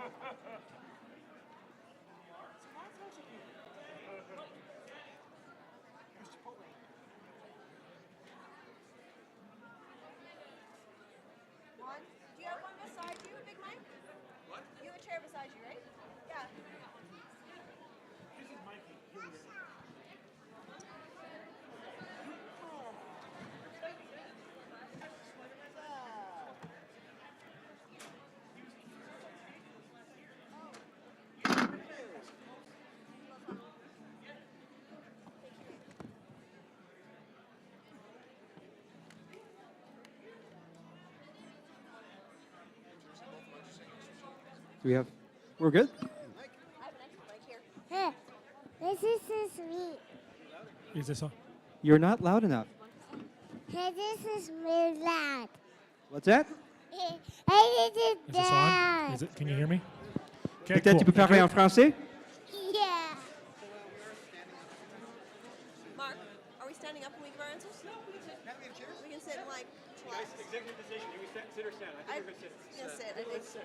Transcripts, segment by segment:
Do you have one beside you, Big Mike? What? You have a chair beside you, right? Yeah. This is Mikey. We're good? Hey, this is me. Is this on? You're not loud enough. Hey, this is me loud. What's that? Hey, this is Is this on? Is it? Can you hear me? Okay, Peut-être tu peux parler en français? Yeah. Mark, are we standing up when we give our answers? No, we can sit. We can sit in like. Guys, executive decision. You can sit or stand. I think we're going to sit. Sit. I think. Sit.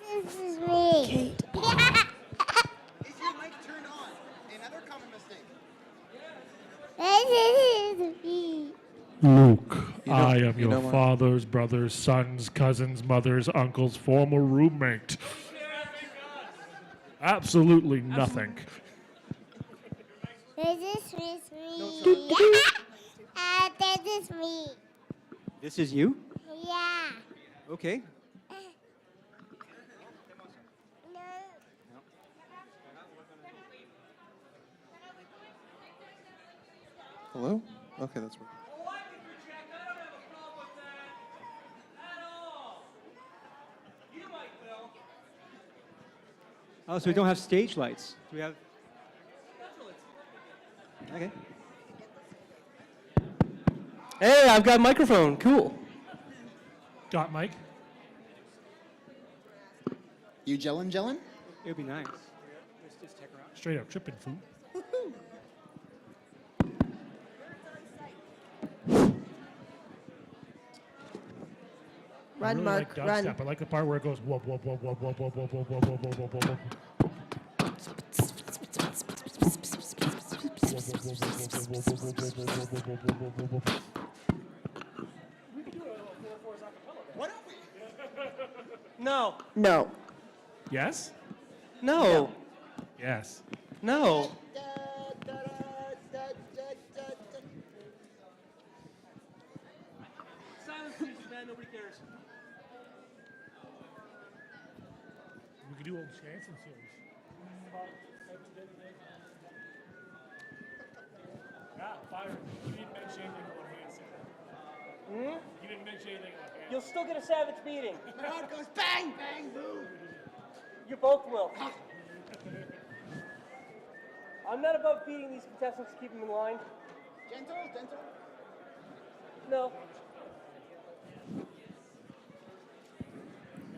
This is me. Is your mic turned on? Another common mistake. This is me. Luke, I am your father's brother's son's cousin's mother's uncle's former roommate. Absolutely nothing. This is me. This is me. This is you? Yeah. Okay. No. Hello? Okay, that's working. Oh, so we don't have stage lights. Do we have? Okay. Hey, I've got a microphone. Cool. Got Mike? You jellin'? It would be nice. Let's just check around. Straight up tripping food. Run, I really Mark, like run. dubstep. I like the part where it goes whoop, whoop, whoop, whoop, whoop, whoop, whoop, whoop, whoop, whoop, whoop, whoop, whoop. Why don't we? No. No. Yes? No. Yes. No. Silence, please, man. Nobody cares. We could do old Shanson series. Yeah, fire. You didn't mention anything about Hanson. You didn't mention anything about Hanson. You'll still get a savage beating. My heart goes bang, bang, boom. You both will. I'm not above beating these contestants to keep them in line. Gentle. No.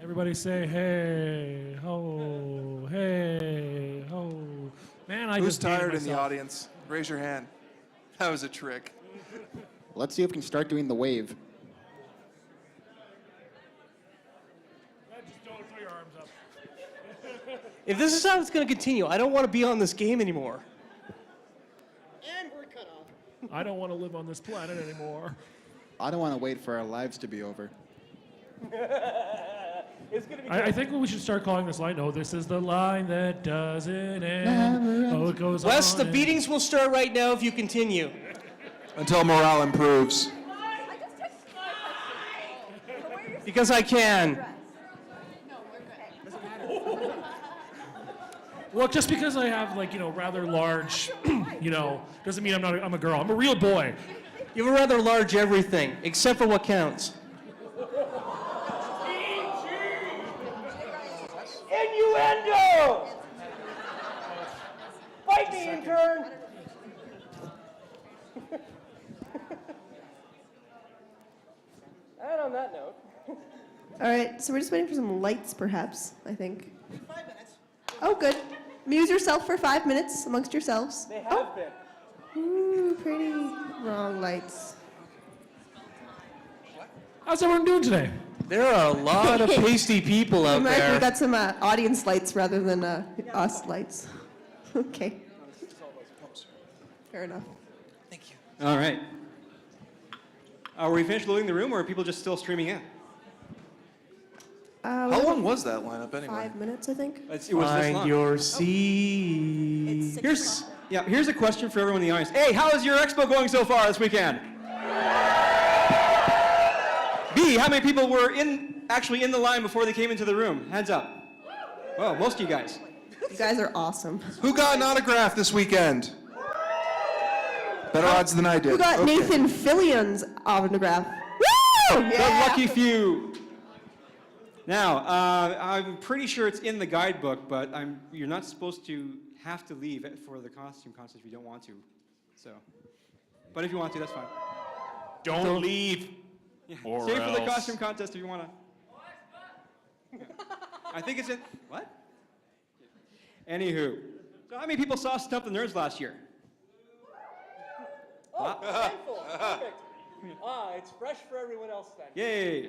Everybody say hey ho, hey ho. Man, I Who's just dated tired in the myself. audience? Raise your hand. That was a trick. Let's see if we can start doing the wave. Just don't throw your arms up. If this is how it's going to continue, I don't want to be on this game anymore. And we're cut off. I don't want to live on this planet anymore. I don't want to wait for our lives to be over. It's going to be. I think we should start calling this line. Oh, this is the line that doesn't end. Oh, it goes Wes, on. the and- beatings will start right now if you continue. Until morale improves. Because I can. Well, just because I have rather large, doesn't mean I'm a girl. I'm a real boy. You have a rather large everything, except for what counts. Innuendo! Fight me, intern! And on that note. All right, so we're just waiting for some lights, perhaps, I think. 5 minutes. Oh, good. Amuse yourself for 5 minutes amongst yourselves. They have been. Ooh, pretty wrong lights. How's everyone doing today? There are a lot of pasty people out Mark, there. we got some audience lights rather than us lights. Okay. Fair enough. All right. Are we finished loading the room, or are people just still streaming in? How long was that lineup anyway? 5 minutes, I think. It was this Find long. your seat. It's 6 Here's, o'clock. yeah, here's a question for everyone in the audience. Hey, how is your expo going so far this weekend? B, how many people were actually in the line before they came into the room? Hands up. Well, most of you guys. You guys are awesome. Who got an autograph this weekend? Better odds than I did. Who got Okay. Nathan Fillion's autograph? Woo! The lucky few. Now, I'm pretty sure it's in the guidebook, but you're not supposed to have to leave it for the costume contest if you don't want to. So, but if you want to, that's fine. Don't leave. Yeah. Or Save for the else. costume contest if you want to. Yeah. I think it's in, what? Anywho, so how many people saw Stump the Nerds last year? Oh, handful. Perfect. It's fresh for everyone else then. Yay!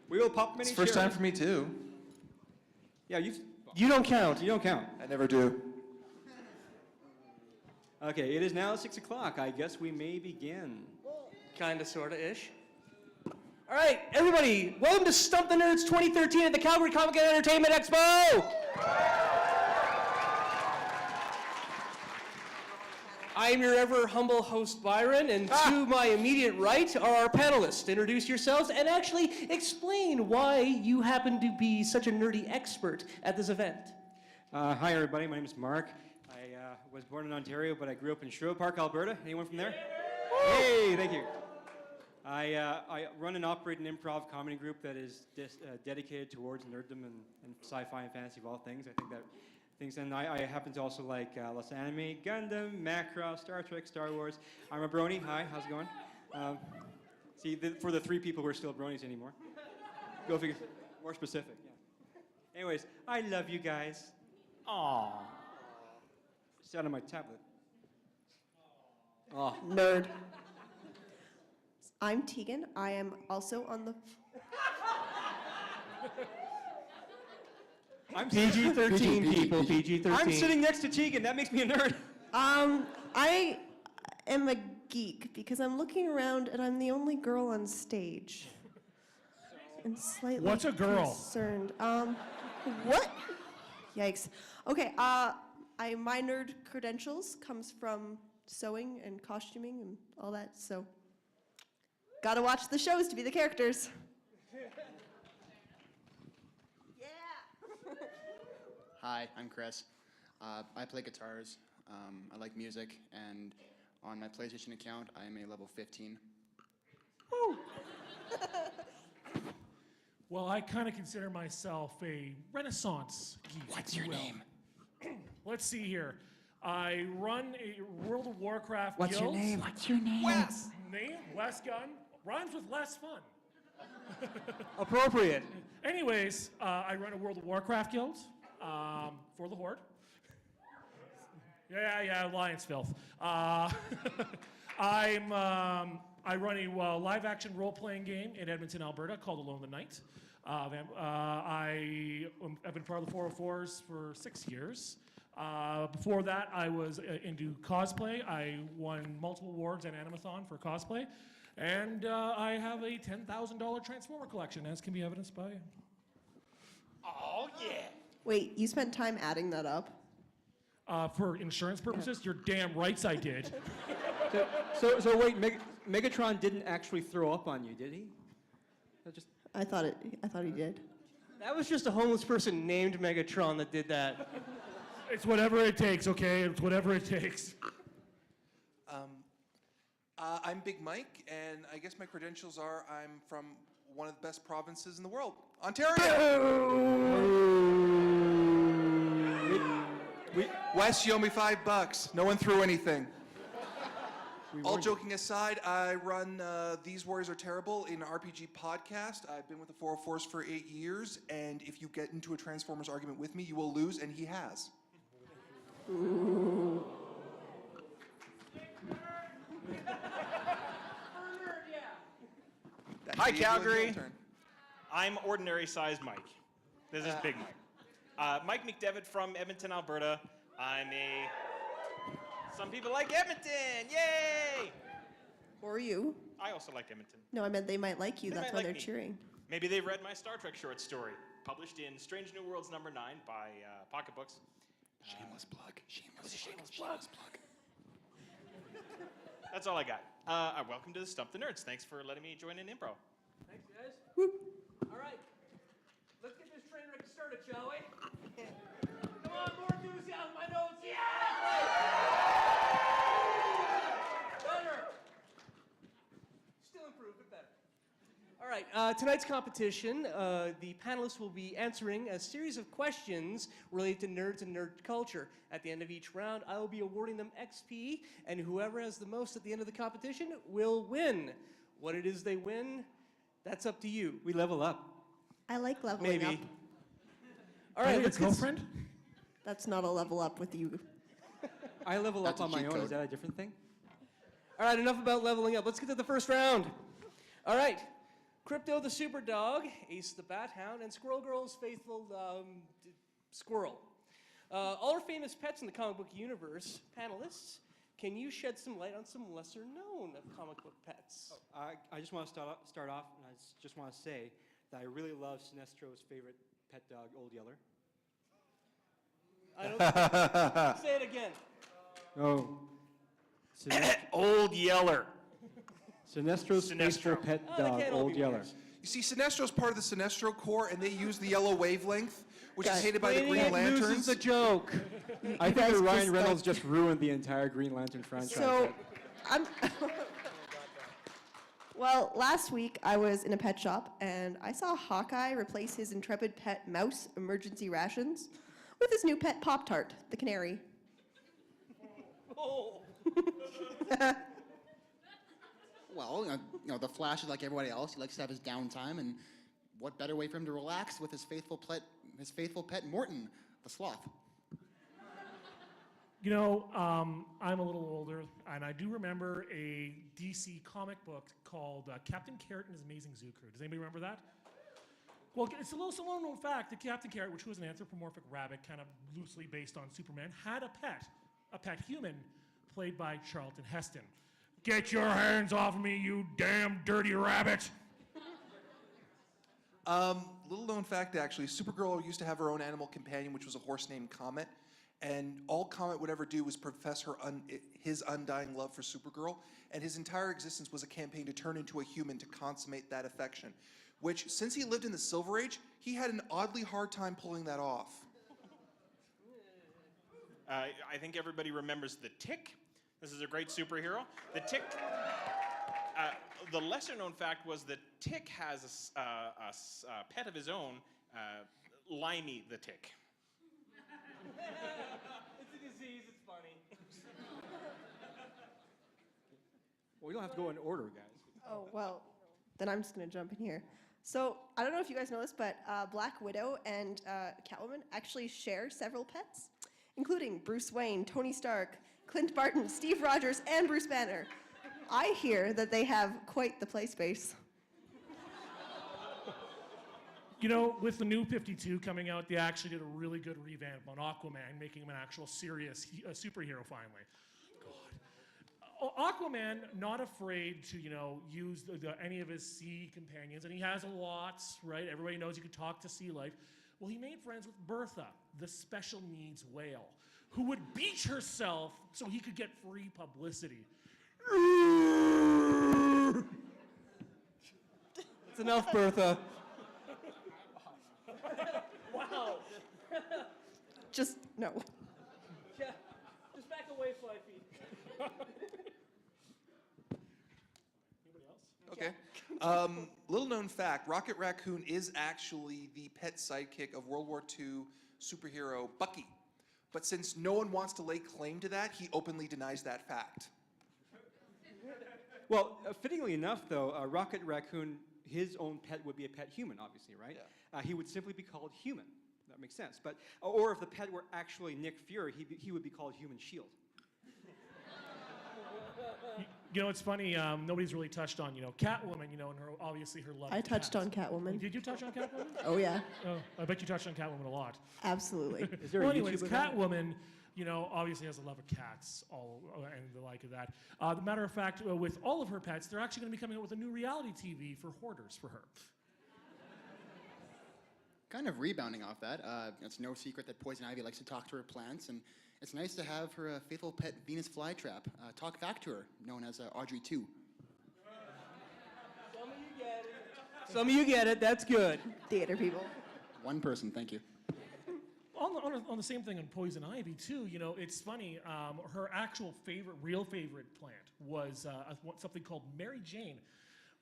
We will pop many It's the first shares. time for me too. Yeah, You don't count. you don't count. I never do. Okay, it is now 6 o'clock. I guess we may begin. Kinda, sorta-ish. All right, everybody, welcome to Stump the Nerds 2013 at the Calgary Comic and Entertainment Expo! I am your ever humble host, Byron, and to my immediate right are our panelists. Introduce yourselves and actually explain why you happen to be such a nerdy expert at this event. Hi, everybody. My name is Mark. I was born in Ontario, but I grew up in Sherwood Park, Alberta. Anyone from there? Hey, thank you. I run and operate an improv comedy group that is dedicated towards nerddom and sci-fi and fantasy of all things. I think that things, and I happen to also like Los Anime, Gundam, Macross, Star Trek, Star Wars. I'm a brony. Hi, how's it going? For the 3 people who are still bronies anymore. Go figure. More specific, yeah. Anyways, I love you guys. Aww. It's out on my tablet. Aw. Nerd. I'm Tegan. I am also on the... I'm PG-13, people, PG-13. I'm sitting next to Tegan. That makes me a nerd. I am a geek because I'm looking around and I'm the only girl on stage. And slightly What's a girl? concerned. What? Yikes. Okay, my nerd credentials comes from sewing and costuming and all that, so gotta watch the shows to be the characters. Hi, I'm Chris. I play guitars. I like music, and on my PlayStation account, I am a level 15. Well, I kind of consider myself a Renaissance geek. What's if you your will. name? Let's see here. I run a World of Warcraft What's guild. your name? What's your name? Wes. Name? Wes Gun. Rhymes with less fun. Appropriate. Anyways, I run a World of Warcraft guild for the Horde. Yeah, Alliance filth. I run a live-action role-playing game in Edmonton, Alberta called Alone the Night. I've been part of the 404s for 6 years. Before that, I was into cosplay. I won multiple awards at Animathon for cosplay. And I have a $10,000 Transformer collection, as can be evidenced by... Oh, yeah! Wait, you spent time adding that up? For insurance purposes, you're damn rights I did. So wait, Megatron didn't actually throw up on you, did he? I thought he did. That was just a homeless person named Megatron that did that. It's whatever it takes, okay? It's whatever it takes. I'm Big Mike, and I guess my credentials are I'm from one of the best provinces in the world, Ontario. Wes, you owe me $5. No one threw anything. All joking aside, I run These Warriors Are Terrible, an RPG podcast. I've been with the 404s for 8 years, and if you get into a Transformers argument with me, you will lose, and he has. Hi, Calgary. I'm ordinary-sized Mike. This is Big Mike. Mike McDevitt from Edmonton, Alberta. Some people like Edmonton, yay! Or you. I also like Edmonton. No, I meant they might like you. They That's might why like they're me. cheering. Maybe they've read my Star Trek short story, published in Strange New Worlds #9 by Pocket Books. Shameless plug. Shameless plug. That's all I got. Welcome to Stump the Nerds. Thanks for letting me join in improv. Thanks, guys. All right. Let's get this train wreck started, shall we? Come on, more enthusiasm. I know it's better. Still improve, but better. All right. Tonight's competition, the panelists will be answering a series of questions related to nerds and nerd culture. At the end of each round, I will be awarding them XP, and whoever has the most at the end of the competition will win. What it is they win, that's up to you. We level up. I like leveling Maybe. up. All right, Hey, let's get girlfriend. That's not a level up with you. I level That's up a on my cheat own. code. Is that a different thing? All right, enough about leveling up. Let's get to the first round. All right. Crypto the Super Dog, Ace the Bat Hound, and Squirrel Girl's faithful squirrel. All our famous pets in the comic book universe, panelists, can you shed some light on some lesser known comic book pets? I just want to start off, and I just want to say that I really love Sinestro's favorite pet dog, Old Yeller. I don't say it again. Oh. Old Yeller. Sinestro's faithful Sinestro. pet Oh, they dog, can't all Old be Yeller. winners. You see, Sinestro's part of the Sinestro Corps, and they use the yellow wavelength, which is Guys, hated by the Green It Lanterns. loses the joke. I think guys that Ryan just, Reynolds just ruined the entire Green Lantern franchise. So, I'm. Well, last week I was in a pet shop and I saw Hawkeye replace his intrepid pet mouse emergency rations with his new pet Pop-Tart, the canary. Oh. Well, the Flash is like everybody else. He likes to have his downtime, and what better way for him to relax with his faithful pet Morton, the sloth. You know, I'm a little older, and I do remember a DC comic book called Captain Carrot and His Amazing Zoo Crew. Does anybody remember that? Well, it's a little known fact that Captain Carrot, which was an anthropomorphic rabbit, kind of loosely based on Superman, had a pet human, played by Charlton Heston. Get your hands off of me, you damn dirty rabbit! Little known fact, actually, Supergirl used to have her own animal companion, which was a horse named Comet. And all Comet would ever do was profess his undying love for Supergirl. And his entire existence was a campaign to turn into a human to consummate that affection. Which, since he lived in the Silver Age, he had an oddly hard time pulling that off. I think everybody remembers the Tick. This is a great superhero. The Tick. The lesser known fact was that Tick has a pet of his own, Limey the Tick. It's a disease, it's funny. Well, we don't have to go in order, guys. Oh, well, then I'm just going to jump in here. So, I don't know if you guys know this, but Black Widow and Catwoman actually share several pets, including Bruce Wayne, Tony Stark, Clint Barton, Steve Rogers, and Bruce Banner. I hear that they have quite the play space. You know, with the new 52 coming out, they actually did a really good revamp on Aquaman, making him an actual serious superhero finally. God. Aquaman, not afraid to, use any of his sea companions, and he has lots, right? Everybody knows you can talk to sea life. Well, he made friends with Bertha, the special needs whale, who would beach herself so he could get free publicity. It's enough, Bertha. Wow. Just, no. Yeah, just back away 5 feet. Anybody else? Okay. Little known fact, Rocket Raccoon is actually the pet sidekick of World War II superhero Bucky. But since no one wants to lay claim to that, he openly denies that fact. Well, fittingly enough, though, Rocket Raccoon, his own pet would be a pet human, obviously, right? Yeah. He would simply be called Human. That makes sense. But, or if the pet were actually Nick Fury, he would be called Human Shield. You know, it's funny. Nobody's really touched on, Catwoman. And obviously her love. I of touched cats. on Catwoman. Did you touch on Catwoman? Oh, yeah. Oh, I bet you touched on Catwoman a lot. Absolutely. Is there Well, a anyways, YouTube event? Catwoman, obviously has a love of cats, and the like of that. The matter of fact, with all of her pets, they're actually going to be coming out with a new reality TV for hoarders for her. Kind of rebounding off that, it's no secret that Poison Ivy likes to talk to her plants, and it's nice to have her faithful pet Venus flytrap talk back to her, known as Audrey 2. Some of you get it. That's good. Theater people. One person, thank you. On the same thing on Poison Ivy too, it's funny. Her actual real favorite plant was something called Mary Jane.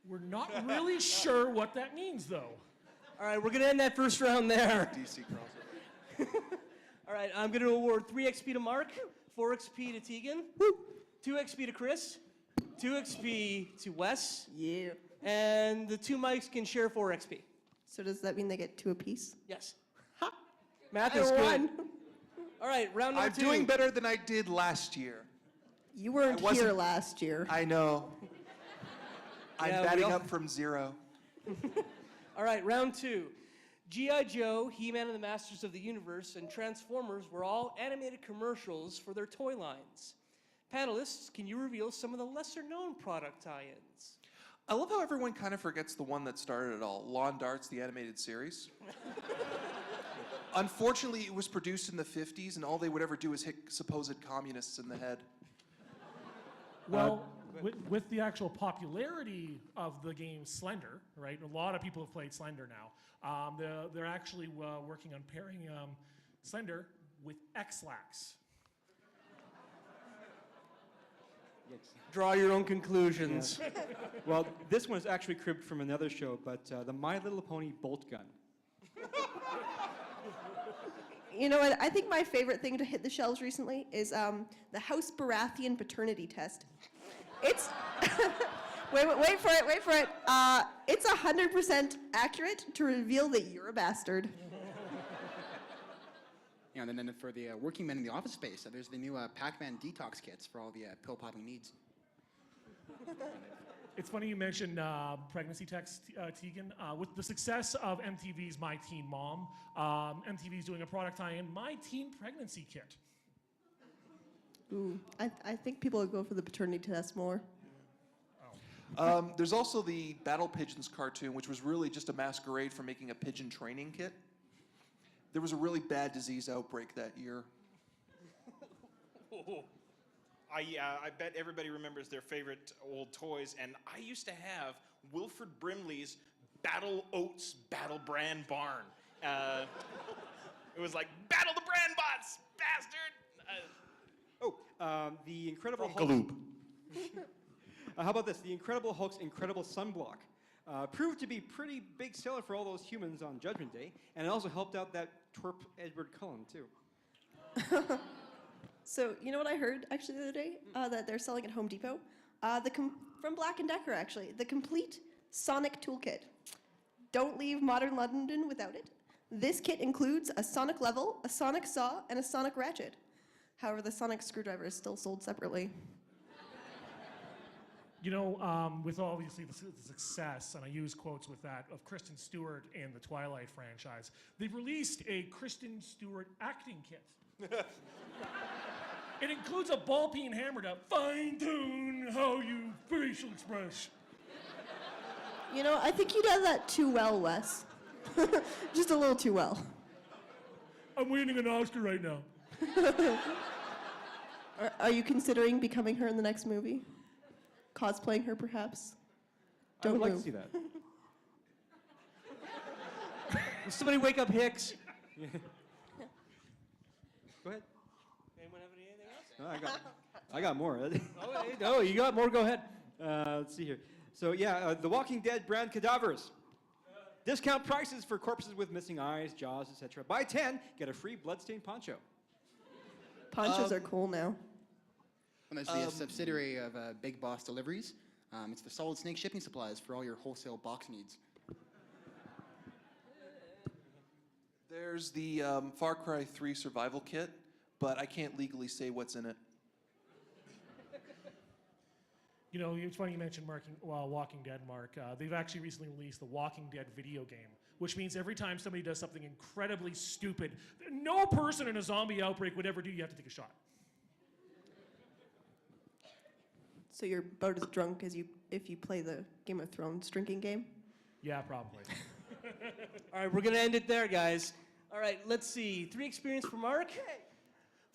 We're not really sure what that means though. All right, we're going to end that first round there. DC crossover. All right, I'm going to award 3 XP to Mark, 4 XP to Tegan, 2 XP to Chris, 2 XP to Wes, Yeah. and the 2 mics can share 4 XP. So does that mean they get 2 apiece? Yes. Math is good. won. All right, round number I'm 2. doing better than I did last year. You weren't I wasn't- here last year. I know. I'm Yeah, we batting all- up from 0. All right, round 2. G.I. Joe, He-Man and the Masters of the Universe, and Transformers were all animated commercials for their toy lines. Panelists, can you reveal some of the lesser-known product tie-ins? I love how everyone kind of forgets the one that started it all, Lawn Darts, the animated series. Unfortunately, it was produced in the 50s, and all they would ever do is hit supposed communists in the head. Well, with the actual popularity of the game Slender, right? A lot of people have played Slender now. They're actually working on pairing Slender with X-Lax. Draw your own conclusions. Well, this one is actually cribbed from another show, but the My Little Pony bolt gun. You know what? I think my favorite thing to hit the shelves recently is the House Baratheon paternity test. It's wait for it. It's 100% accurate to reveal that you're a bastard. And then for the working men in the office space, there's the new Pac-Man detox kits for all the pill-popping needs. It's funny you mentioned pregnancy text, Tegan. With the success of MTV's My Teen Mom, MTV's doing a product tie-in, My Teen Pregnancy Kit. Ooh, I think people would go for the paternity test more. There's also the Battle Pigeons cartoon, which was really just a masquerade for making a pigeon training kit. There was a really bad disease outbreak that year. I bet everybody remembers their favorite old toys, and I used to have Wilford Brimley's Battle Oats Battle Brand Barn. It was like, battle the brand bots, bastard! The Incredible From Hulk. Galoob. How about this? The Incredible Hulk's Incredible Sunblock. Proved to be pretty big seller for all those humans on Judgment Day, and it also helped out that twerp Edward Cullen, too. So, you know what I heard actually the other day? That they're selling at Home Depot? From Black & Decker, actually. The complete Sonic Toolkit. Don't leave modern London without it. This kit includes a Sonic level, a Sonic saw, and a Sonic ratchet. However, the Sonic screwdriver is still sold separately. With obviously the success, and I use quotes with that, of Kristen Stewart in the Twilight franchise, they've released a Kristen Stewart acting kit. It includes a ball peen hammer to fine-tune how you facial express. You know, I think you did that too well, Wes. Just a little too well. I'm winning an Oscar right now. Are you considering becoming her in the next movie? Cosplaying her, perhaps? I would like to move. see that. Will somebody wake up Hicks? Go ahead. Anyone have anything else? No, I got more. No, you got more. Go ahead. Let's see here. So yeah, the Walking Dead brand cadavers. Discount prices for corpses with missing eyes, jaws, etc. Buy 10, get a free bloodstained poncho. Ponchos are cool now. And there's the subsidiary of Big Boss Deliveries. It's the Solid Snake shipping supplies for all your wholesale box needs. There's the Far Cry 3 survival kit, but I can't legally say what's in it. You know, it's funny you mentioned Walking Dead, Mark. They've actually recently released the Walking Dead video game, which means every time somebody does something incredibly stupid, that no person in a zombie outbreak would ever do, you have to take a shot. So you're about as drunk as if you play the Game of Thrones drinking game? Yeah, probably. All right, we're going to end it there, guys. All right, let's see. 3 experience for Mark,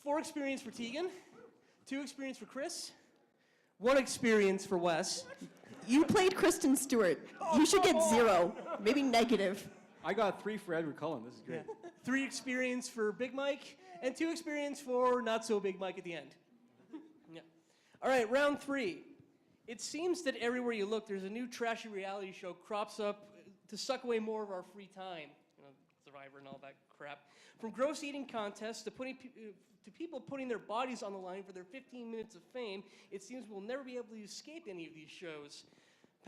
4 experience for Tegan, 2 experience for Chris, 1 experience for Wes. You played Kristen Stewart. You should get 0, maybe negative. I got 3 for Edward Cullen. This is great. 3 experience for Big Mike, and 2 experience for Not So Big Mike at the end. Yeah. All right, round 3. It seems that everywhere you look, there's a new trashy reality show crops up to suck away more of our free time. You know, Survivor and all that crap. From gross eating contests to people putting their bodies on the line for their 15 minutes of fame, it seems we'll never be able to escape any of these shows.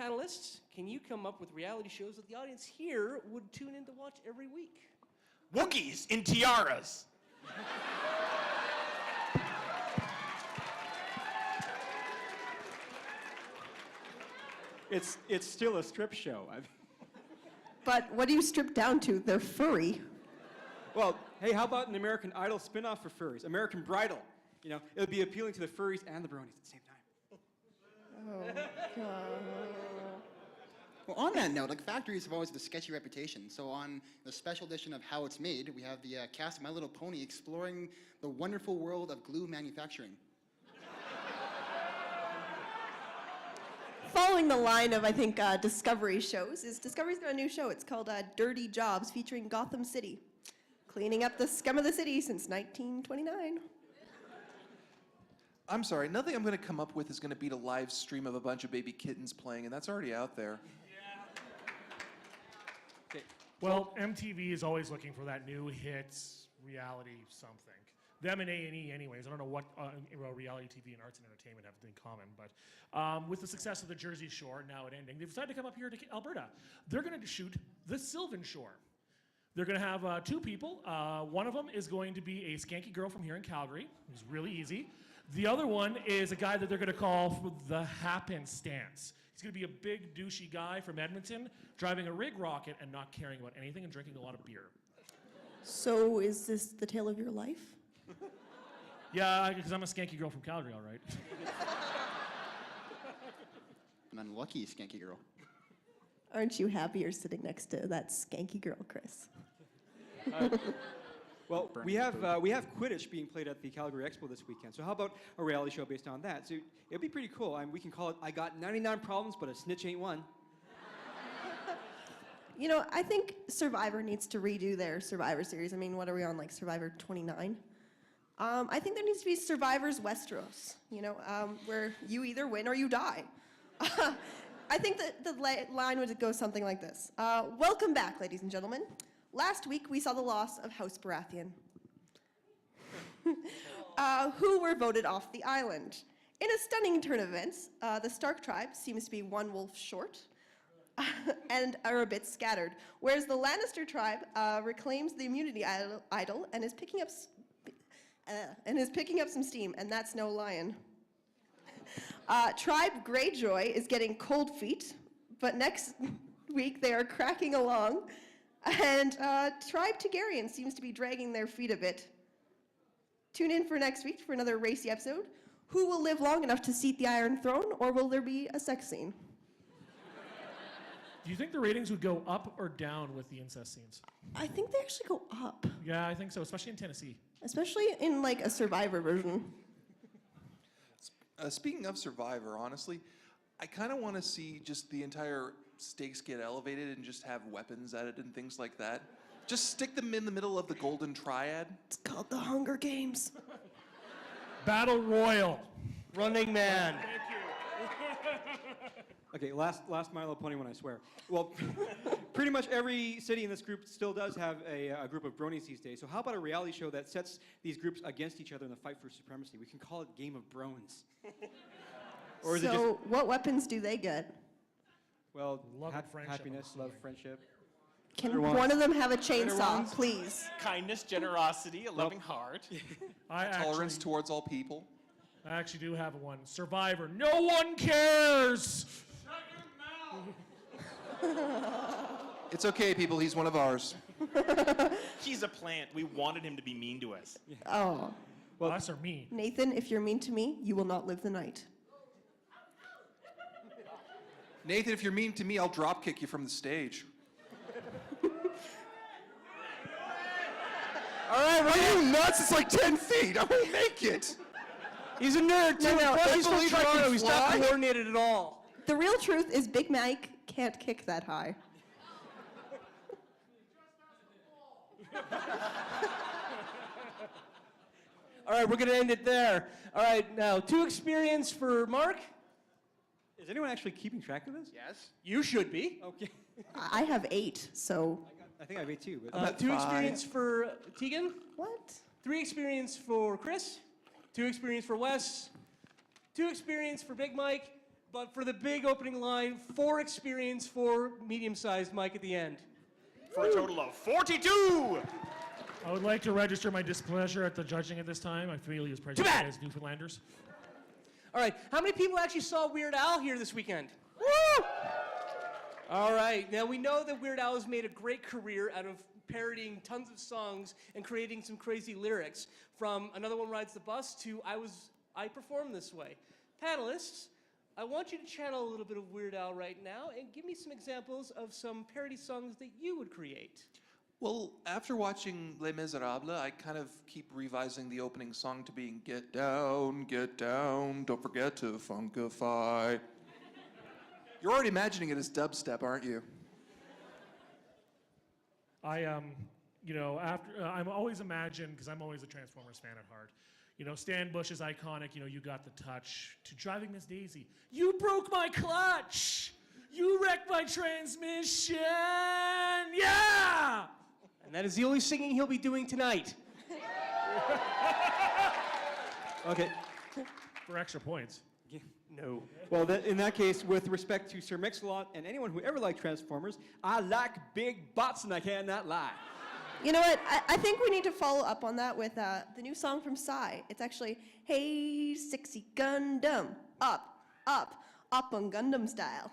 Panelists, can you come up with reality shows that the audience here would tune in to watch every week? Wookiees in tiaras. It's still a strip show. But what do you strip down to? They're furry. Well, hey, how about an American Idol spin-off for furries? American Bridal. You know, it would be appealing to the furries and the bronies at the same time. Oh, God. Well, on that note, like factories have always had a sketchy reputation. So on the special edition of How It's Made, we have the cast of My Little Pony exploring the wonderful world of glue manufacturing. Following the line of, I think, Discovery shows, Discovery's got a new show. It's called Dirty Jobs, featuring Gotham City, cleaning up the scum of the city since 1929. I'm sorry, nothing I'm going to come up with is going to beat a live stream of a bunch of baby kittens playing, and that's already out there. Okay. Well, MTV is always looking for that new hits reality something. Them and A&E anyways. I don't know what reality TV and arts and entertainment have in common, but with the success of the Jersey Shore, now it ending, they've decided to come up here to Alberta. They're going to shoot the Sylvan Shore. They're going to have 2 people. One of them is going to be a skanky girl from here in Calgary, who's really easy. The other one is a guy that they're going to call the Happenstance. He's going to be a big douchey guy from Edmonton, driving a rig rocket and not caring about anything and drinking a lot of beer. So is this the tale of your life? Yeah, because I'm a skanky girl from Calgary, all right. An unlucky skanky girl. Aren't you happy you're sitting next to that skanky girl, Chris? Well, we have Quidditch being played at the Calgary Expo this weekend. So how about a reality show based on that? So it'd be pretty cool. We can call it I Got 99 Problems, but a Snitch Ain't One. You know, I think Survivor needs to redo their Survivor series. I mean, what are we on, like Survivor 29? I think there needs to be Survivors Westeros, you know, where you either win or you die. I think that the line would go something like this. Welcome back, ladies and gentlemen. Last week, we saw the loss of House Baratheon, who were voted off the island. In a stunning turn of events, the Stark tribe seems to be one wolf short and are a bit scattered, whereas the Lannister tribe reclaims the immunity idol and is picking up some steam, and that's no lion. Tribe Greyjoy is getting cold feet, but next week they are cracking along, and Tribe Targaryen seems to be dragging their feet a bit. Tune in for next week for another racy episode. Who will live long enough to seat the Iron Throne, or will there be a sex scene? Do you think the ratings would go up or down with the incest scenes? I think they actually go up, Yeah, I think so, especially in Tennessee. especially in like a Survivor version. Speaking of Survivor, honestly, I kind of want to see just the entire stakes get elevated and just have weapons added and things like that. Just stick them in the middle of the Golden Triad. It's called the Hunger Games. Battle Royal. Running Man. Okay, last My Little Pony one, I swear. Well, pretty much every city in this group still does have a group of bronies these days. So how about a reality show that sets these groups against each other in the fight for supremacy? We can call it Game of Brones. Or is it just, So what weapons do they get? well, Love and friendship, happiness, I'm love, assuming. friendship. Can Better ones. one of them have a chainsaw, ones. please? Kindness, generosity, a loving heart. I Tolerance actually, towards all people. I actually do have one. Survivor. No one cares! It's okay, people. He's one of ours. He's a plant. We wanted him to be mean to us. Oh. Well, us are mean. Nathan, if you're mean to me, you will not live the night. Nathan, if you're mean to me, I'll drop kick you from the stage. All right, Are you nuts? It's like 10 feet. I won't make it. he's a nerd, too. No, He's from believe I can Toronto. He's not fly? coordinated at all. The real truth is Big Mike can't kick that high. All right, we're going to end it there. All right, now, 2 experience for Mark. Is anyone actually keeping track of this? Yes. You should be. Okay. I have 8, so I think I have 8 too. But 2 experience for Tegan. what? 3 experience for Chris. 2 experience for Wes. 2 experience for Big Mike. But for the big opening line, 4 experience for medium-sized Mike at the end. For a total of 42! I would like to register my displeasure at the judging at this time. I feel he is prejudiced bad. as Newfoundlanders. All right, how many people actually saw Weird Al here this weekend? Woo! All right, now we know that Weird Al has made a great career out of parodying tons of songs and creating some crazy lyrics. From Another One Rides the Bus to I Perform This Way. Panelists, I want you to channel a little bit of Weird Al right now and give me some examples of some parody songs that you would create. Well, after watching Les Miserables, I kind of keep revising the opening song to being get down, don't forget to funkify. You're already imagining it as dubstep, aren't you? I'm always imagined, because I'm always a Transformers fan at heart. Stan Bush is iconic, you got the touch. To Driving Miss Daisy, you broke my clutch! You wrecked my transmission! Yeah! And that is the only singing he'll be doing tonight. okay. For extra points. No. Well, in that case, with respect to Sir Mix-a-Lot and anyone who ever liked Transformers, I like big butts and I cannot lie. You know what? I think we need to follow up on that with the new song from Psy. It's actually, hey, sexy Gundam, up on Gundam style.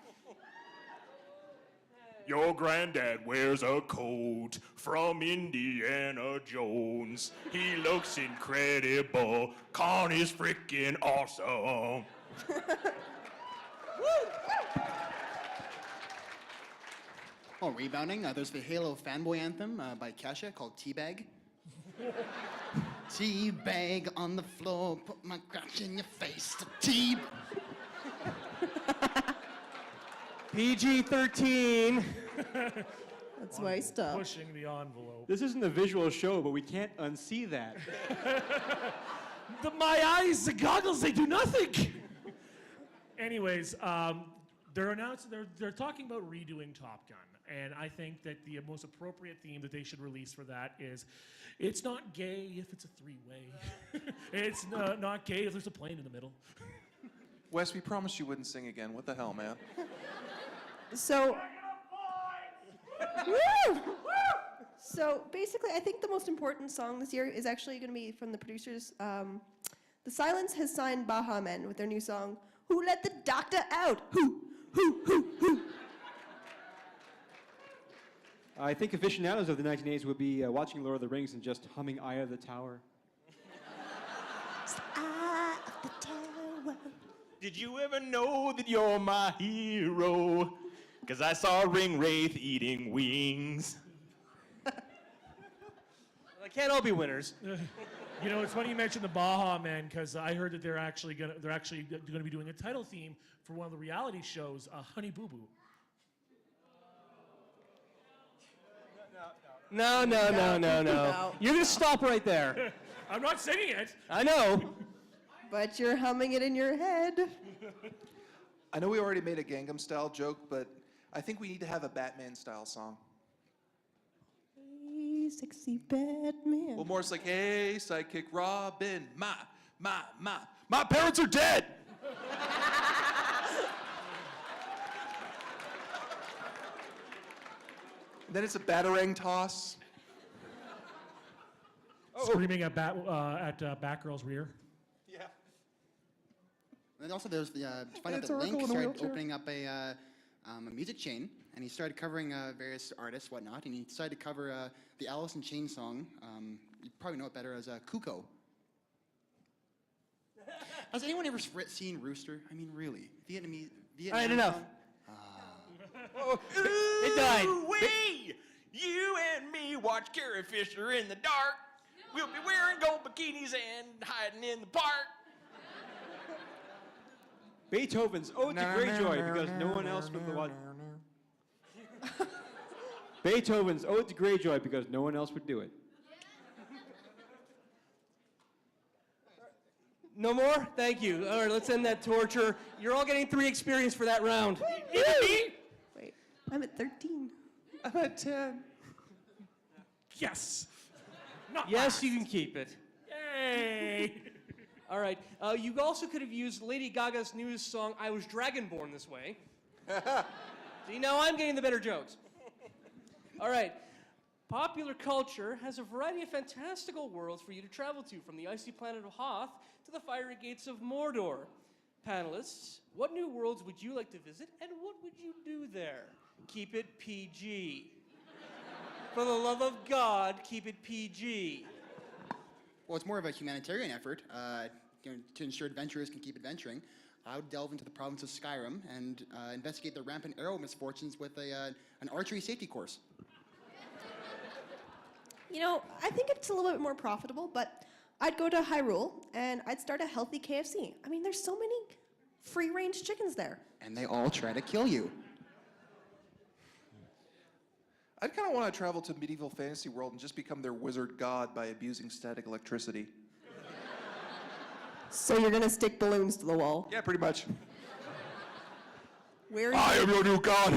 Your granddad wears a coat from Indiana Jones. He looks incredible. Con is freaking awesome. Oh, rebounding. There's the Halo fanboy anthem by Kasha called Teabag. Teabag on the floor, put my crotch in your face. Teabag. PG-13. That's my stuff. Pushing the envelope. This isn't a visual show, but we can't unsee that. My eyes, the goggles, they do nothing. Anyways, they're talking about redoing Top Gun, and I think that the most appropriate theme that they should release for that is, it's not gay if it's a 3-way. It's not gay if there's a plane in the middle. Wes, we promised you wouldn't sing again. What the hell, man? So, woo! So basically, I think the most important song this year is actually going to be from the producers. The Silence has signed Baha Men with their new song, Who Let the Doctor Out? Who? I think aficionados of the 1980s would be watching Lord of the Rings and just humming Eye of the Tower. Eye of the Tower. Did you ever know that you're my hero? 'Cause I saw a ring wraith eating wings. They can't all be winners. It's funny you mentioned the Baha Men, because I heard that they're actually gonna be doing a title theme for one of the reality shows, Honey Boo Boo. No. You're going to stop right there. I'm not singing it. I know. But you're humming it in your head. I know we already made a Gangnam Style joke, but I think we need to have a Batman style song. Hey, sexy Batman. Well, more it's like, hey, sidekick Robin, my parents are dead. Then it's a batarang toss. Screaming at Batgirl's rear. Yeah. And also, there's the to find out It's that Oracle Link in a started wheelchair. opening up a music chain, and he started covering various artists, whatnot, and he decided to cover the Alice in Chains song. You probably know it better as Kuko. Has anyone ever seen Rooster? I mean, really, Vietnamese. All right, enough. song? It died. Ooh-wee! You and me watch Carrie Fisher in the dark. We'll be wearing gold bikinis and hiding in the park. Beethoven's Ode to Greyjoy because no one else would what? Beethoven's Ode to Greyjoy because no one else would do it. No more? Thank you. All right, let's end that torture. You're all getting 3 experience for that round. Wait, I'm at 13. I'm at 10. Yes. Not Yes, you can keep it. Yay. All right. You also could have used Lady Gaga's new song, I Was Dragonborn, this way. See, now I'm getting the better jokes. All right. Popular culture has a variety of fantastical worlds for you to travel to, from the icy planet of Hoth to the fiery gates of Mordor. Panelists, what new worlds would you like to visit, and what would you do there? Keep it PG. For the love of God, keep it PG. Well, it's more of a humanitarian effort to ensure adventurers can keep adventuring. I would delve into the province of Skyrim and investigate the rampant arrow misfortunes with an archery safety course. You know, I think it's a little bit more profitable, but I'd go to Hyrule and I'd start a healthy KFC. I mean, there's so many free-range chickens there. And they all try to kill you. I'd kind of want to travel to medieval fantasy world and just become their wizard god by abusing static electricity. So you're gonna stick balloons to the wall. Yeah, pretty much. Where are I you? am your new god.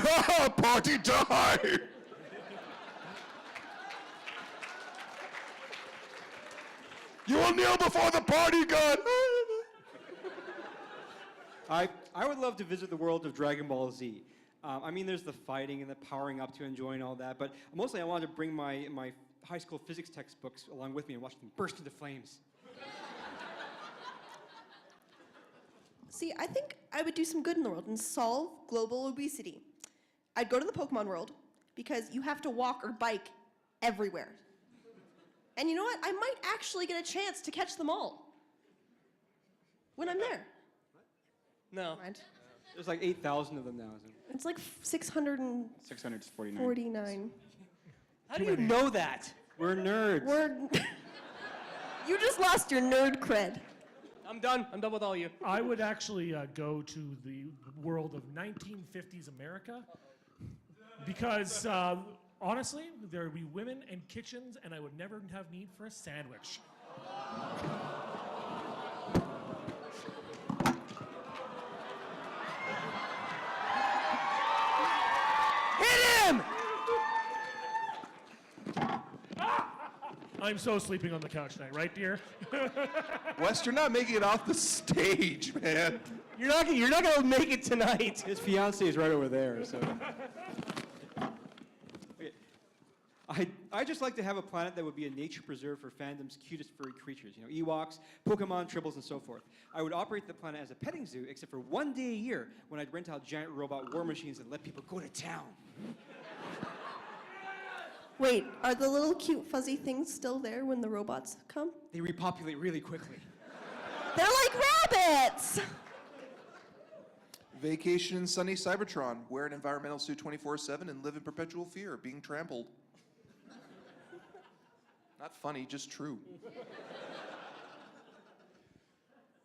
Party time! You will kneel before the party god. I would love to visit the world of Dragon Ball Z. I mean, there's the fighting and the powering up to enjoying all that, but mostly I wanted to bring my high school physics textbooks along with me and watch them burst into flames. See, I think I would do some good in the world and solve global obesity. I'd go to the Pokemon world because you have to walk or bike everywhere. And you know what? I might actually get a chance to catch them all when I'm there. No. Mind. There's like 8,000 of them now, isn't it? It's like 649. 649. How do you know that? We're nerds. You just lost your nerd cred. I'm done. I'm done with all you. I would actually go to the world of 1950s America because honestly, there would be women and kitchens, and I would never have need for a sandwich. Hit him! I'm so sleeping on the couch tonight, right, dear? Wes, you're not making it off the stage, man. You're not gonna make it tonight. His fiance is right over there, so. Okay. I'd just like to have a planet that would be a nature preserve for fandom's cutest furry creatures. You know, Ewoks, Pokemon, Tribbles, and so forth. I would operate the planet as a petting zoo, except for one day a year when I'd rent out giant robot war machines and let people go to town. Wait, are the little cute fuzzy things still there when the robots come? They repopulate really quickly. They're like rabbits! Vacation in sunny Cybertron. Wear an environmental suit 24/7 and live in perpetual fear of being trampled. Not funny, just true.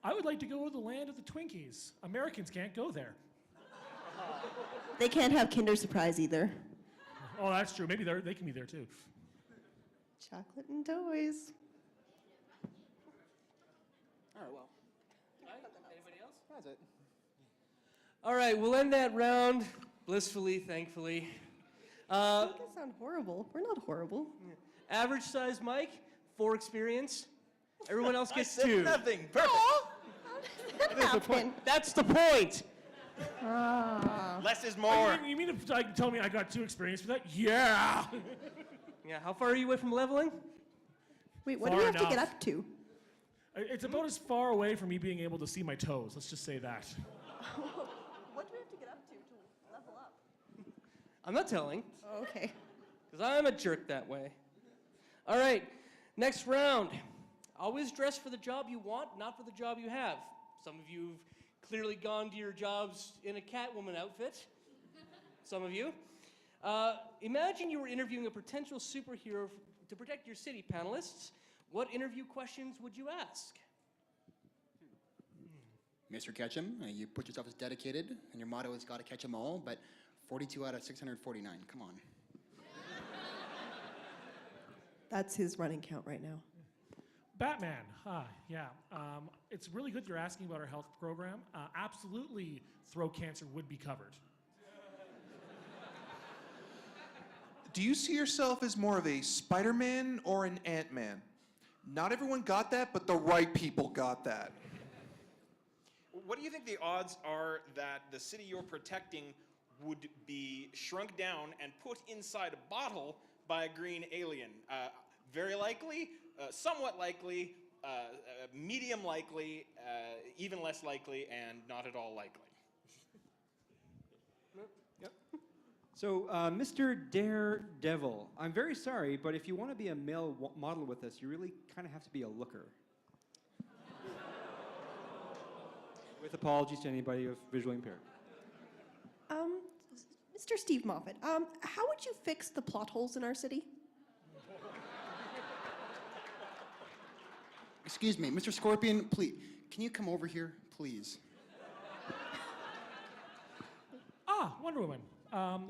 I would like to go to the land of the Twinkies. Americans can't go there. They can't have Kinder Surprise either. Oh, that's true. Maybe they can be there too. Chocolate and toys. All right, well. Anybody else? That's it. All right, we'll end that round blissfully, thankfully. Make it sound horrible. We're not horrible. Average size mic, 4 experience. Everyone else I gets said 2. nothing. Perfect. How did that happen? That's the point. Less is more. You mean if I tell me I got 2 experience for that? Yeah. Yeah, how far are you away from leveling? Wait, what Far do we have to get enough. up to? It's about as far away from me being able to see my toes. Let's just say that. What do we have to get up to level up? I'm not telling, Oh, okay. because I'm a jerk that way. All right, next round. Always dress for the job you want, not for the job you have. Some of you have clearly gone to your jobs in a Catwoman outfit. Some of you. Imagine you were interviewing a potential superhero to protect your city, panelists. What interview questions would you ask? Mr. Ketchum, you put yourself as dedicated, and your motto is "Gotta catch 'em all," but 42 out of 649. Come on. That's his running count right now. Batman, yeah. It's really good you're asking about our health program. Absolutely, throat cancer would be covered. Do you see yourself as more of a Spider-Man or an Ant-Man? Not everyone got that, but the right people got that. What do you think the odds are that the city you're protecting would be shrunk down and put inside a bottle by a green alien? Very likely, somewhat likely, medium likely, even less likely, and not at all likely. So, Mr. Daredevil, I'm very sorry, but if you want to be a male model with us, you really kind of have to be a looker. With apologies to anybody of visually impaired. Mr. Steve Moffat, how would you fix the plot holes in our city? Excuse me, Mr. Scorpion, please, can you come over here, please? Wonder Woman.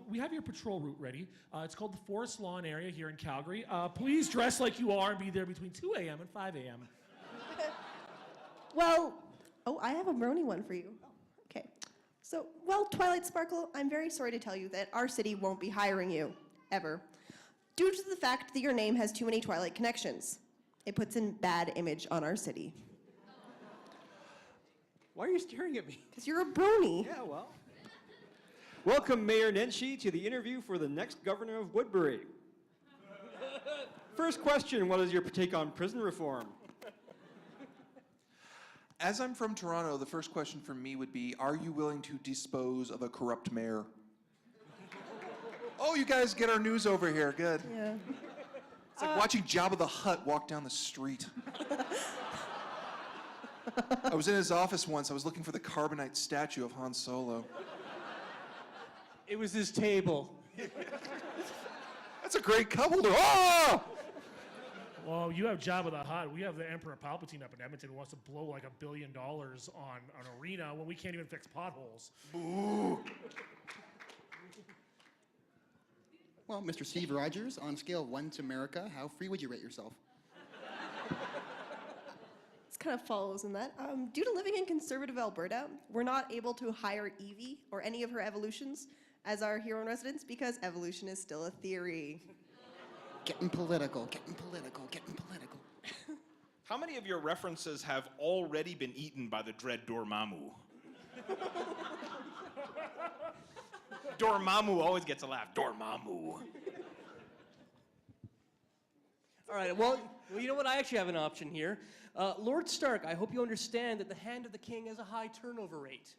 We have your patrol route ready. It's called the Forest Lawn area here in Calgary. Please dress like you are and be there between 2 a.m. and 5 a.m. Well, I have a brony one for you. Okay. So, Twilight Sparkle, I'm very sorry to tell you that our city won't be hiring you, ever, due to the fact that your name has too many Twilight connections. It puts a bad image on our city. Why are you staring at me? Because you're a brony. Yeah, well. Welcome, Mayor Nenshi, to the interview for the next governor of Woodbury. First question, what is your take on prison reform? As I'm from Toronto, the first question for me would be, are you willing to dispose of a corrupt mayor? Oh, you guys get our news over here, good. Yeah. It's like watching Jabba the Hutt walk down the street. I was in his office once, I was looking for the carbonite statue of Han Solo. It was his table. That's a great couple to, oh! Well, you have Jabba the Hutt. We have the Emperor Palpatine up in Edmonton who wants to blow like $1 billion on an arena when we can't even fix potholes. Ooh. Well, Mr. Steve Rogers, on a scale of 1 to America, how free would you rate yourself? This kind of follows in that. Due to living in conservative Alberta, we're not able to hire Evie or any of her evolutions as our hero in residence because evolution is still a theory. Getting political, getting political, getting political. How many of your references have already been eaten by the dread Dormammu? Dormammu always gets a laugh. Dormammu. All right, well, you know what? I actually have an option here. Lord Stark, I hope you understand that the hand of the king has a high turnover rate.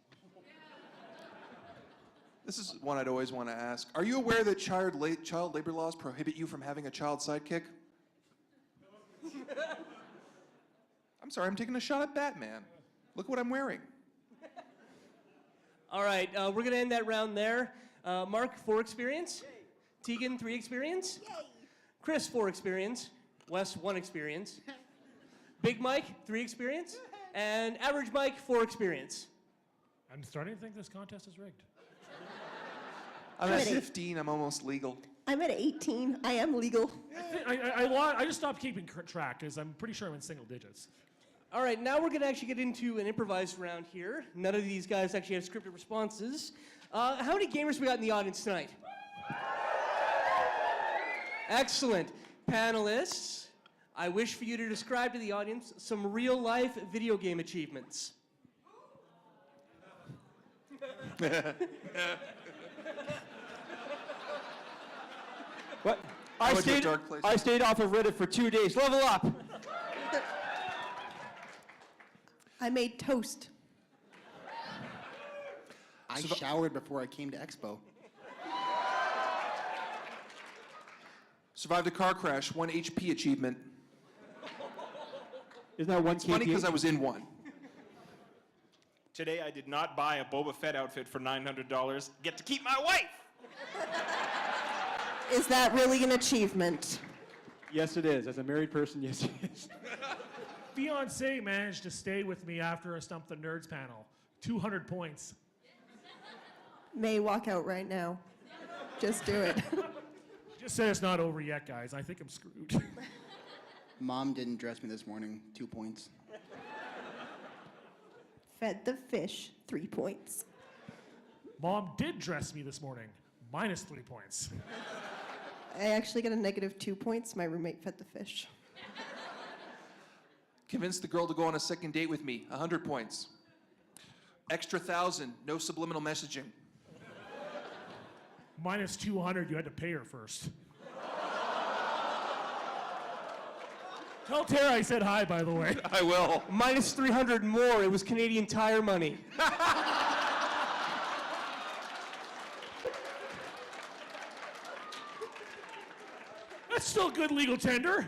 This is one I'd always want to ask. Are you aware that child labor laws prohibit you from having a child sidekick? I'm sorry, I'm taking a shot at Batman. Look what I'm wearing. All right, we're going to end that round there. Mark, 4 experience. Yay. Tegan, 3 experience. Yay! Chris, 4 experience. Wes, 1 experience. Big Mike, 3 experience. And Average Mike, 4 experience. I'm starting to think this contest is rigged. I'm at 15, I'm almost legal. I'm at 18. I am legal. I just stopped keeping track because I'm pretty sure I'm in single digits. All right, now we're going to actually get into an improvised round here. None of these guys actually have scripted responses. How many gamers we got in the audience tonight? Excellent. Panelists, I wish for you to describe to the audience some real-life video game achievements. What? I went to a dark place. I stayed off of Reddit for 2 days. Level up! I made toast. I showered before I came to Expo. Survived a car crash, 1 HP achievement. Isn't that one It's funny because I was in one. Today I did not buy a Boba Fett outfit for $900. Get to keep my wife. Is that really an achievement? Yes, it is. As a married person, yes, it is. Fiance managed to stay with me after a Stump the Nerds panel. 200 points. May walk out right now. Just do it. Just say it's not over yet, guys. I think I'm screwed. Mom didn't dress me this morning. 2 points. Fed the fish, 3 points. Mom did dress me this morning. -3 points. I actually got a -2 points. My roommate fed the fish. Convinced the girl to go on a second date with me, 100 points. Extra 1,000, no subliminal messaging. -200, you had to pay her first. Tell Tara I said hi, by the way. I will. -300 more. It was Canadian Tire money. That's still good legal tender.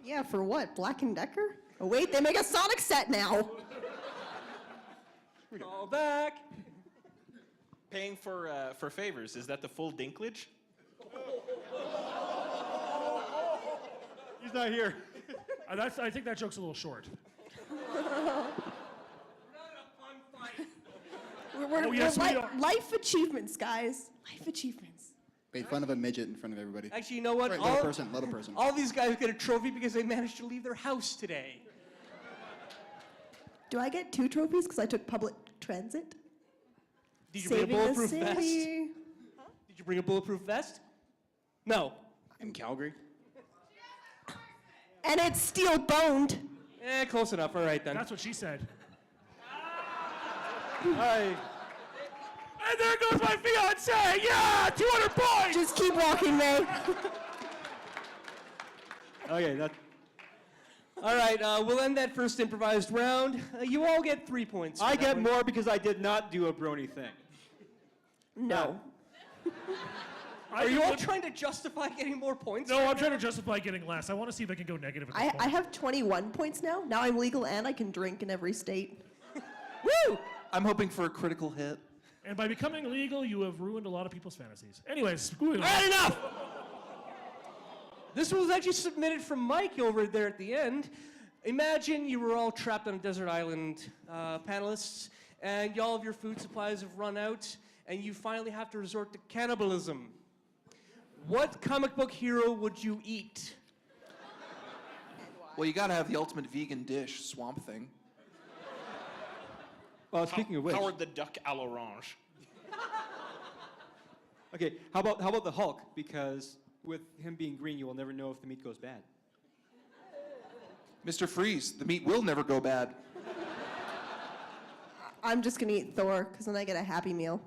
Yeah, for what? Black & Decker? Oh wait, they make a Sonic set now. Call back. Paying for favors, is that the full dinklage? He's not here. I think that joke's a little short. We're yes, we are. life achievements, guys. Life achievements. Made fun of a midget in front of everybody. Actually, you know what? Right, little person. All these guys get a trophy because they managed to leave their house today. Do I get 2 trophies because I took public transit? Did you bring a Saving bulletproof the vest? city. Did you bring a bulletproof vest? No. In Calgary? And it's steel boned. Close enough. All right, then. That's what she said. Hi. And there goes my fiance! Yeah! 200 points! Just keep walking, May. Okay, that. All right, we'll end that first improvised round. You all get 3 points. for I that get one. more because I did not do a brony thing. No. Are you all trying to justify getting more points? No, I'm trying to justify getting less. I want to see if I can go negative at this point. I have 21 points now. Now I'm legal and I can drink in every state. Woo! I'm hoping for a critical hit. And by becoming legal, you have ruined a lot of people's fantasies. Anyways, moving on. All right, enough! This one was actually submitted from Mike over there at the end. Imagine you were all trapped on a desert island, panelists, and all of your food supplies have run out, and you finally have to resort to cannibalism. What comic book hero would you eat? Well, you gotta have the ultimate vegan dish, Swamp Thing. Well, speaking of which. Howard the Duck à l'orange. Okay, how about the Hulk? Because with him being green, you will never know if the meat goes bad. Mr. Freeze, the meat will never go bad. I'm just gonna eat Thor, because then I get a Happy Meal.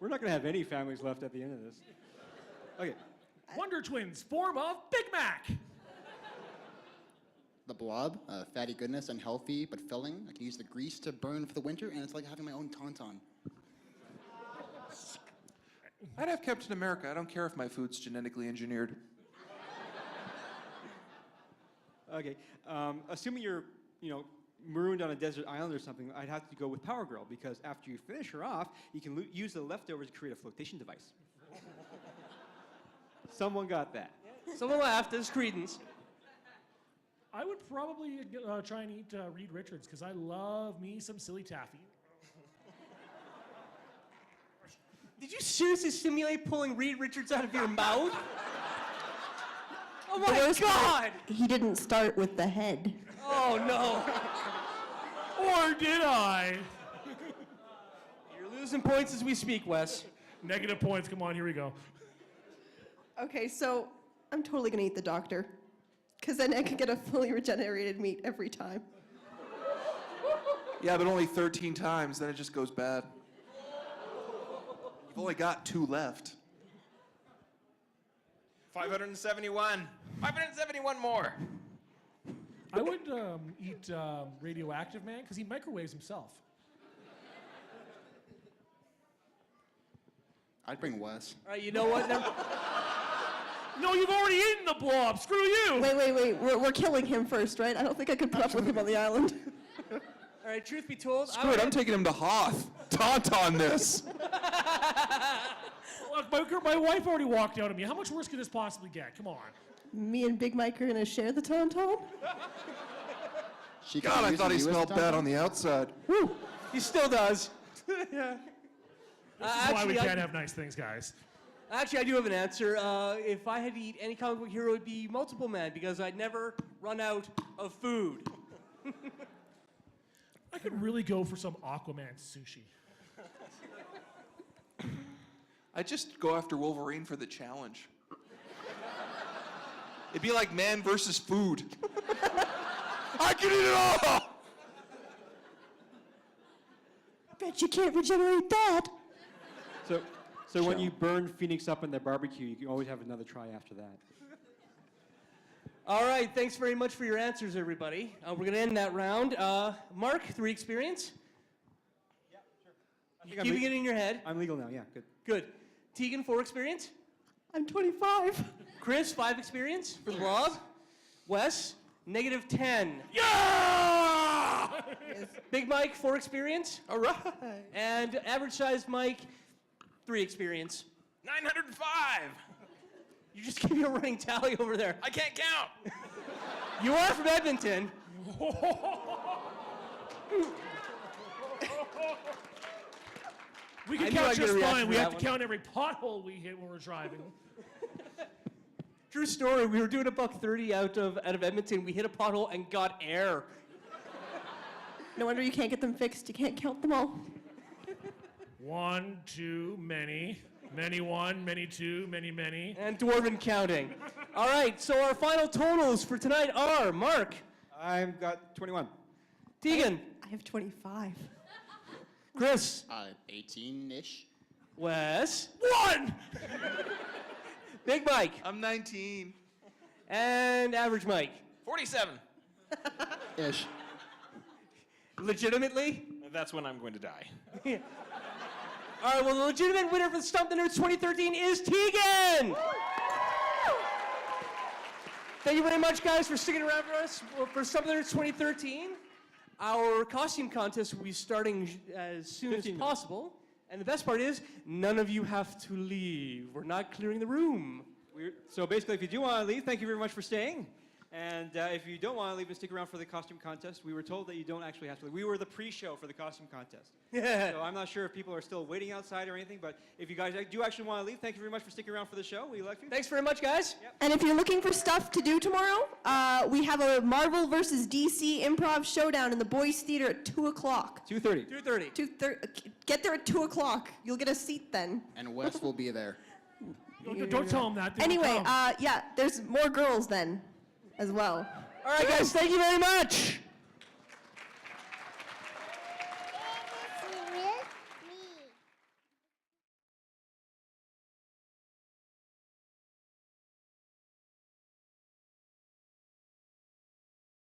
We're not going to have any families left at the end of this. Okay. Wonder Twins, form of Big Mac. The Blob, fatty goodness, unhealthy but filling. I can use the grease to burn for the winter, and it's like having my own tauntaun. I'd have Captain America. I don't care if my food's genetically engineered. Okay. Assuming you're, marooned on a desert island or something, I'd have to go with Power Girl because after you finish her off, you can use the leftovers to create a flotation device. Someone got that. Someone laughed. There's credence. I would probably try and eat Reed Richards because I love me some silly taffy. Did you seriously simulate pulling Reed Richards out of your mouth? Oh The my worst part, God! he didn't start with the head. Oh no! Or did I? You're losing points as we speak, Wes. Negative points. Come on, here we go. Okay, so I'm totally gonna eat the doctor. Because then I can get a fully regenerated meat every time. Yeah, but only 13 times, then it just goes bad. You've only got 2 left. 571. 571 more. I would eat Radioactive Man because he microwaves himself. I'd bring Wes. All right, you know what? No, you've already eaten the blob. Screw you. Wait. We're killing him first, right? I don't think I could put up with him on the island. All right, truth be told, Screw it, I'm taking him to Hoth. Taunt on this. Look, my wife already walked out on me. How much worse could this possibly get? Come on. Me and Big Mike are going to share the tauntaun? God, I thought he smelled bad on the outside. Woo! He still does. Yeah. This is why we can't have nice things, guys. Actually, I do have an answer. If I had to eat any comic book hero, it would be Multiple Man, because I'd never run out of food. I could really go for some Aquaman sushi. I'd just go after Wolverine for the challenge. It'd be like man versus food. I can eat it all! Bet you can't regenerate that. So when you burn Phoenix up in the barbecue, you can always have another try after that. All right, thanks very much for your answers, everybody. We're going to end that round. Mark, 3 experience? Yeah, sure. Keeping it in your head. I'm legal now, yeah, good. Good. Tegan, 4 experience? I'm 25. Chris, 5 experience for the blob. Wes, -10. Yeah! Big Mike, 4 experience. All right. And average-sized Mike, 3 experience. 905. You just give me a running tally over there. I can't count. You are from Edmonton. We I can knew count I'd get a just reaction fine. for We that have to one. count every pothole we hit when we're driving. True story. We were doing a $1.30 out of Edmonton. We hit a pothole and got air. No wonder you can't get them fixed. You can't count them all. 1, 2, many. Many 1, many 2, many, many. And dwarven counting. All right, so our final totals for tonight are Mark, I've got 21. Tegan, I have 25. Chris, 18-ish. Wes, 1! Big Mike, I'm 19. and Average Mike. 47. Ish. Legitimately? That's when I'm going to die. All right, well, the legitimate winner for the Stump the Nerds 2013 is Tegan! Thank you very much, guys, for sticking around for us for Stump the Nerds 2013. Our costume contest will be starting as soon as possible. And the best part is, none of you have to leave. We're not clearing the room. So basically, if you do want to leave, thank you very much for staying. And if you don't want to leave and stick around for the costume contest, we were told that you don't actually have to leave. We were the pre-show for the costume contest. Yeah. So I'm not sure if people are still waiting outside or anything, but if you guys do actually want to leave, thank you very much for sticking around for the show. We like you. Thanks very much, guys. Yep. And if you're looking for stuff to do tomorrow, we have a Marvel versus DC improv showdown in the Boys Theater at 2 o'clock. 2:30. 2:30. Get there at 2 o'clock. You'll get a seat then. And Wes will be there. Don't tell them that. They won't Anyway, come. yeah, there's more girls then as well. All right, guys, thank you very much.